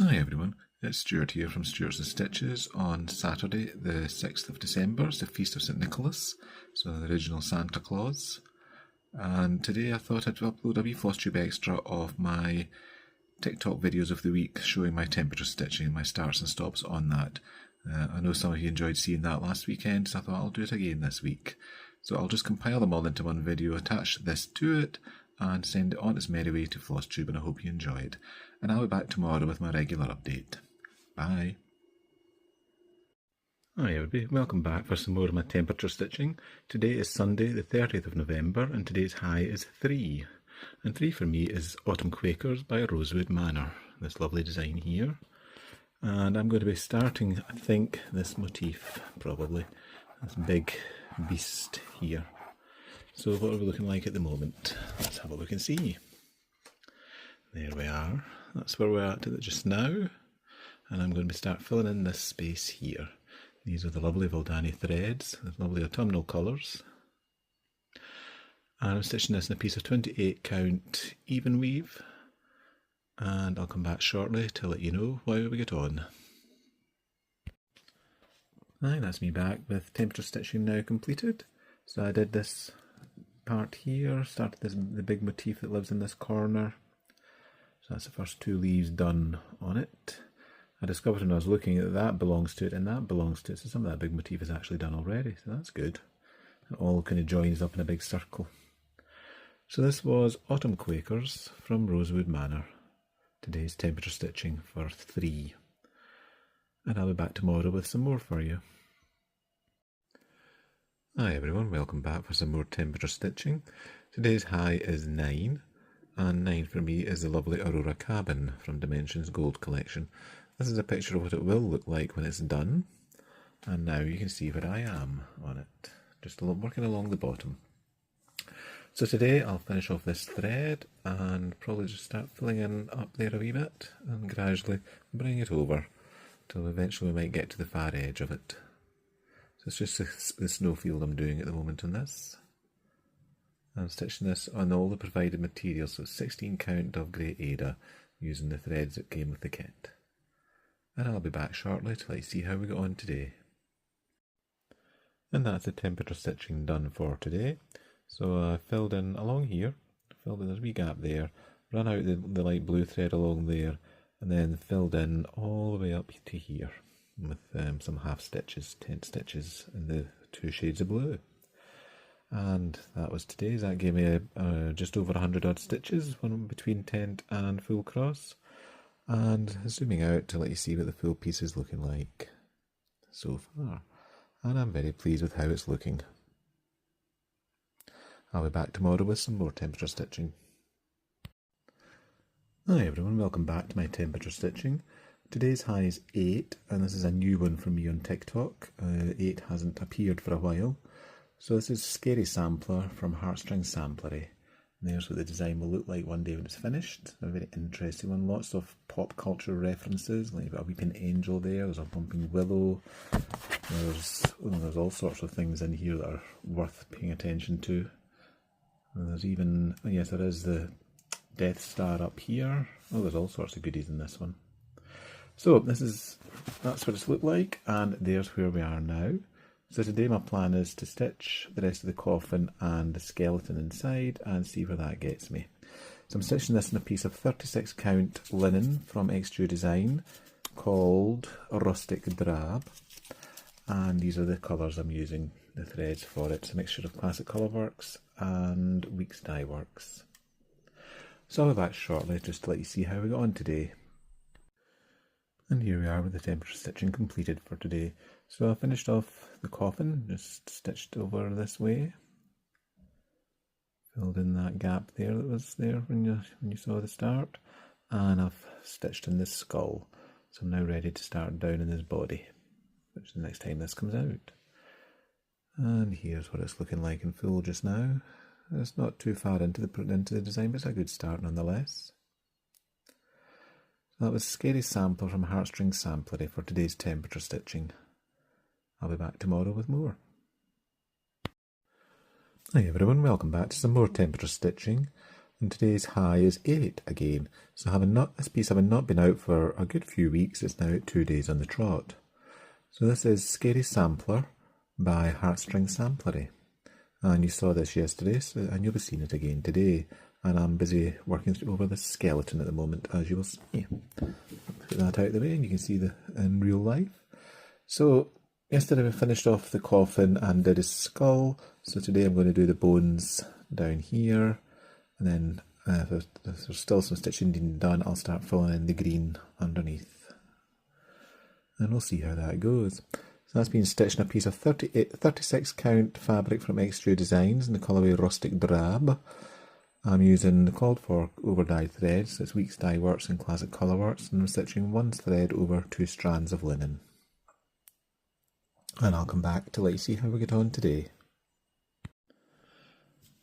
Hi everyone, it's Stuart here from Stuart's and Stitches on Saturday the 6th of December. It's the Feast of St Nicholas, so the original Santa Claus. And today I thought I'd upload a wee Flosstube extra of my TikTok videos of the week showing my temperature stitching and my starts and stops on that. I know some of you enjoyed seeing that last weekend, so I thought I'll do it again this week. So I'll just compile them all into one video, attach this to it, and send it on its merry way to Flosstube, and I hope you enjoy it. And I'll be back tomorrow with my regular update. Bye. Hi everybody, welcome back for some more of my temperature stitching. Today is Sunday the 30th of November and today's high is 3. And 3 for me is Autumn Quakers by Rosewood Manor, this lovely design here. And I'm going to be starting, I think, this motif, probably, this big beast here. So what are we looking like at the moment? Let's have a look and see. There we are. That's where we're at just now. And I'm going to start filling in this space here. These are the lovely Valdani threads, the lovely autumnal colours. And I'm stitching this in a piece of 28 count even weave. And I'll come back shortly to let you know why we get on. Aye, that's me back with temperature stitching now completed. So I did this part here, started the big motif that lives in this corner. So that's the first 2 leaves done on it. I discovered when I was looking that belongs to it and that belongs to it, so some of that big motif is actually done already, so that's good. It all kind of joins up in a big circle. So this was Autumn Quakers from Rosewood Manor. Today's temperature stitching for 3. And I'll be back tomorrow with some more for you. Hi everyone, welcome back for some more temperature stitching. Today's high is 9. And 9 for me is the lovely Aurora Cabin from Dimensions Gold Collection. This is a picture of what it will look like when it's done. And now you can see where I am on it, just working along the bottom. So today I'll finish off this thread and probably just start filling in up there a wee bit and gradually bring it over till eventually we might get to the far edge of it. So it's just the snowfield I'm doing at the moment on this. I'm stitching this on all the provided materials, so 16 count of grey Ada using the threads that came with the kit. And I'll be back shortly to let you see how we got on today. And that's the temperature stitching done for today. So I filled in along here, filled in a wee gap there, run out the light blue thread along there, and then filled in all the way up to here with some half stitches, 10 stitches in the 2 shades of blue. And that was today's. That gave me just over 100 odd stitches, one between tent and full cross. And zooming out to let you see what the full piece is looking like so far. And I'm very pleased with how it's looking. I'll be back tomorrow with some more temperature stitching. Hi everyone, welcome back to my temperature stitching. Today's high is 8, and this is a new one from me on TikTok. 8 hasn't appeared for a while. So this is Scary Sampler from Heartstring Samplery. And there's what the design will look like one day when it's finished. A very interesting one. Lots of pop culture references, like a weeping angel there, there's a bumping willow. There's all sorts of things in here that are worth paying attention to. And there's even, oh yes, there is the Death Star up here. Oh, there's all sorts of goodies in this one. So that's what it's looked like, and there's where we are now. So today my plan is to stitch the rest of the coffin and the skeleton inside and see where that gets me. So I'm stitching this in a piece of 36 count linen from XDU Design called Rustic Drab. And these are the colours I'm using, the threads for it. It's a mixture of Classic Colourworks and Weeks Dye Works. So I'll be back shortly just to let you see how we got on today. And here we are with the temperature stitching completed for today. So I finished off the coffin, just stitched over this way. Filled in that gap there that was there when you saw the start. And I've stitched in this skull. So I'm now ready to start down in his body, which is the next time this comes out. And here's what it's looking like in full just now. It's not too far into the design, but it's a good start nonetheless. That was Scary Sampler from Heartstring Samplery for today's temperature stitching. I'll be back tomorrow with more. Hi everyone, welcome back to some more temperature stitching. And today's high is 8 again. So this piece having not been out for a good few weeks, it's now at 2 days on the trot. So this is Scary Sampler by Heartstring Samplery. And you saw this yesterday, and you'll be seeing it again today. And I'm busy working over the skeleton at the moment, as you will see. Put that out of the way, and you can see in real life. So yesterday we finished off the coffin and did his skull. So today I'm going to do the bones down here. And then if there's still some stitching being done, I'll start filling in the green underneath. And we'll see how that goes. So that's been stitched in a piece of 36 count fabric from Extra Designs in the colourway Rustic Drab. I'm using the called for over dyed threads. It's Weeks Dye Works and Classic Colourworks, and I'm stitching one thread over 2 strands of linen. And I'll come back to let you see how we get on today.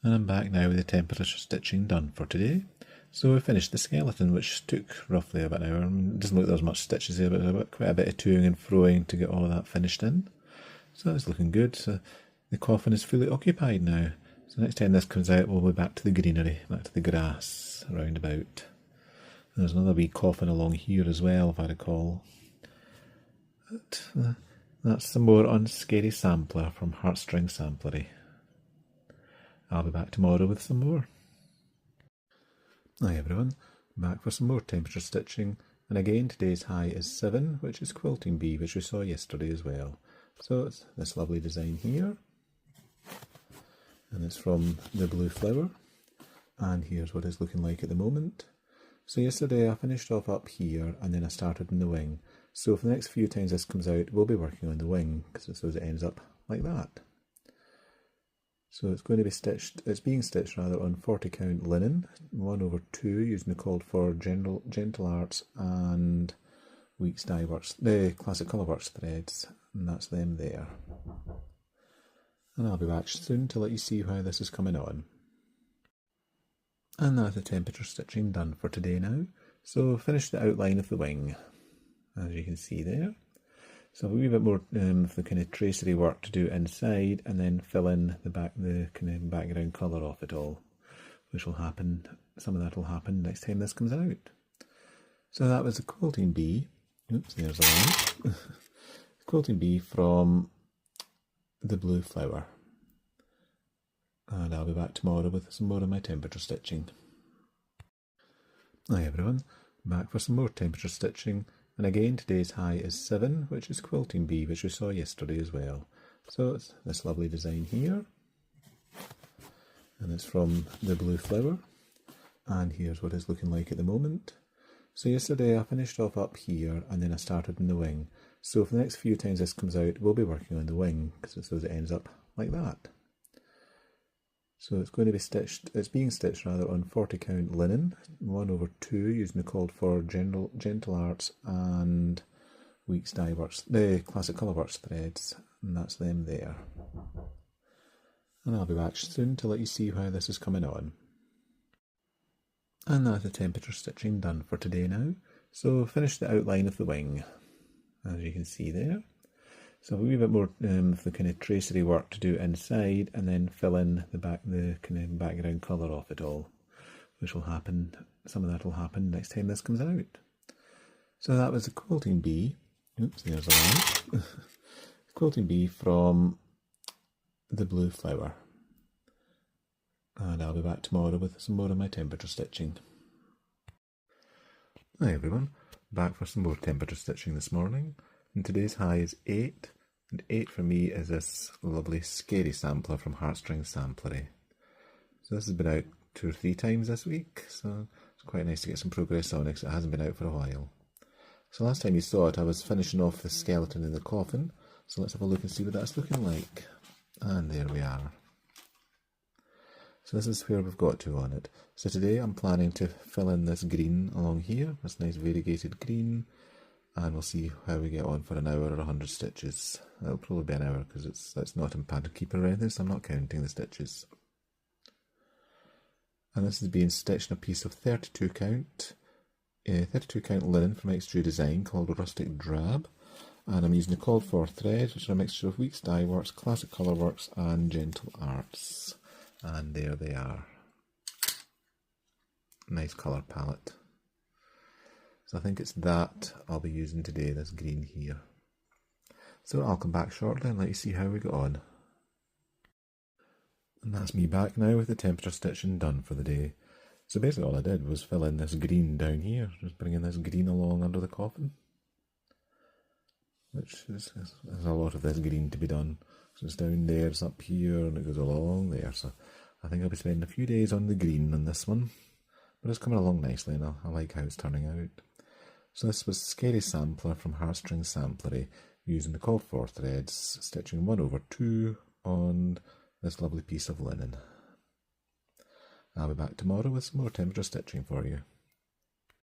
And I'm back now with the temperature stitching done for today. So we finished the skeleton, which took roughly about an hour. It doesn't look like there's much stitches here, but quite a bit of toing and froing to get all of that finished in. So that's looking good. So the coffin is fully occupied now. So next time this comes out, we'll be back to the greenery, back to the grass around about. And there's another wee coffin along here as well, if I recall. But, that's some more on Scary Sampler from Heartstring Samplery. I'll be back tomorrow with some more. Hi everyone, back for some more temperature stitching, and again today's high is 7, which is Quilting Bee, which we saw yesterday as well. So it's this lovely design here, and it's from the Blue Flower, and here's what it's looking like at the moment. So yesterday I finished off up here and then I started in the wing, so for the next few times this comes out we'll be working on the wing, so it ends up like that. So it's going to be stitched, it's being stitched rather on 40 count linen, 1/2 using the called for Gentle Arts and Weeks Dye Works, the Classic Colourworks threads, and that's them there. And I'll be back soon to let you see how this is coming on. And that's the temperature stitching done for today now. So finish the outline of the wing, as you can see there. So a wee bit more of the kind of tracery work to do inside, and then fill in the kind of background colour of it all, which will happen. Some of that will happen next time this comes out. So that was the Quilting Bee. Oops, there's a line. Quilting Bee from the Blue Flower. And I'll be back tomorrow with some more of my temperature stitching. Hi everyone, back for some more temperature stitching. And again today's high is 7, which is Quilting Bee, which we saw yesterday as well. So it's this lovely design here, and it's from the Blue Flower, and here's what it's looking like at the moment. So yesterday I finished off up here and then I started in the wing, so for the next few times this comes out we'll be working on the wing, so it ends up like that. So it's going to be stitched, it's being stitched rather on 40 count linen, 1/2 using the called for Gentle Arts and Weeks Dye Works, the Classic Colourworks threads, and that's them there. And I'll be back soon to let you see how this is coming on. And that's the temperature stitching done for today now. So finish the outline of the wing, as you can see there. So a wee bit more of the kind of tracery work to do inside, and then fill in the kind of background colour of it all, which will happen. Some of that will happen next time this comes out. So that was the Quilting Bee. Oops, there's a line. Quilting Bee from the Blue Flower. And I'll be back tomorrow with some more of my temperature stitching. Hi everyone, back for some more temperature stitching this morning. And today's high is 8, and 8 for me is this lovely Scary Sampler from Heartstring Samplery. So this has been out 2 or 3 times this week, so it's quite nice to get some progress on it because it hasn't been out for a while. So last time you saw it I was finishing off the skeleton in the coffin, so let's have a look and see what that's looking like. And there we are. So this is where we've got to on it. So today I'm planning to fill in this green along here, this nice variegated green, and we'll see how we get on for an hour or 100 stitches. It'll probably be an hour because it's not in pattern keeper or anything, so I'm not counting the stitches. And this is being stitched in a piece of 32 count linen from Extra Design called Rustic Drab, and I'm using the called for threads, which are a mixture of Weeks Dye Works, Classic Colourworks and Gentle Arts, and there they are. nice colour palette. So I think it's that I'll be using today, this green here. So I'll come back shortly and let you see how we got on. And that's me back now with the temperature stitching done for the day. So basically all I did was fill in this green down here, just bringing this green along under the coffin. Which is a lot of this green to be done. So it's down there, it's up here, and it goes along there. So I think I'll be spending a few days on the green on this one. But it's coming along nicely, and I like how it's turning out. So this was Scary Sampler from Heartstring Samplery, using the called for threads, stitching 1/2 on this lovely piece of linen. I'll be back tomorrow with some more temperature stitching for you.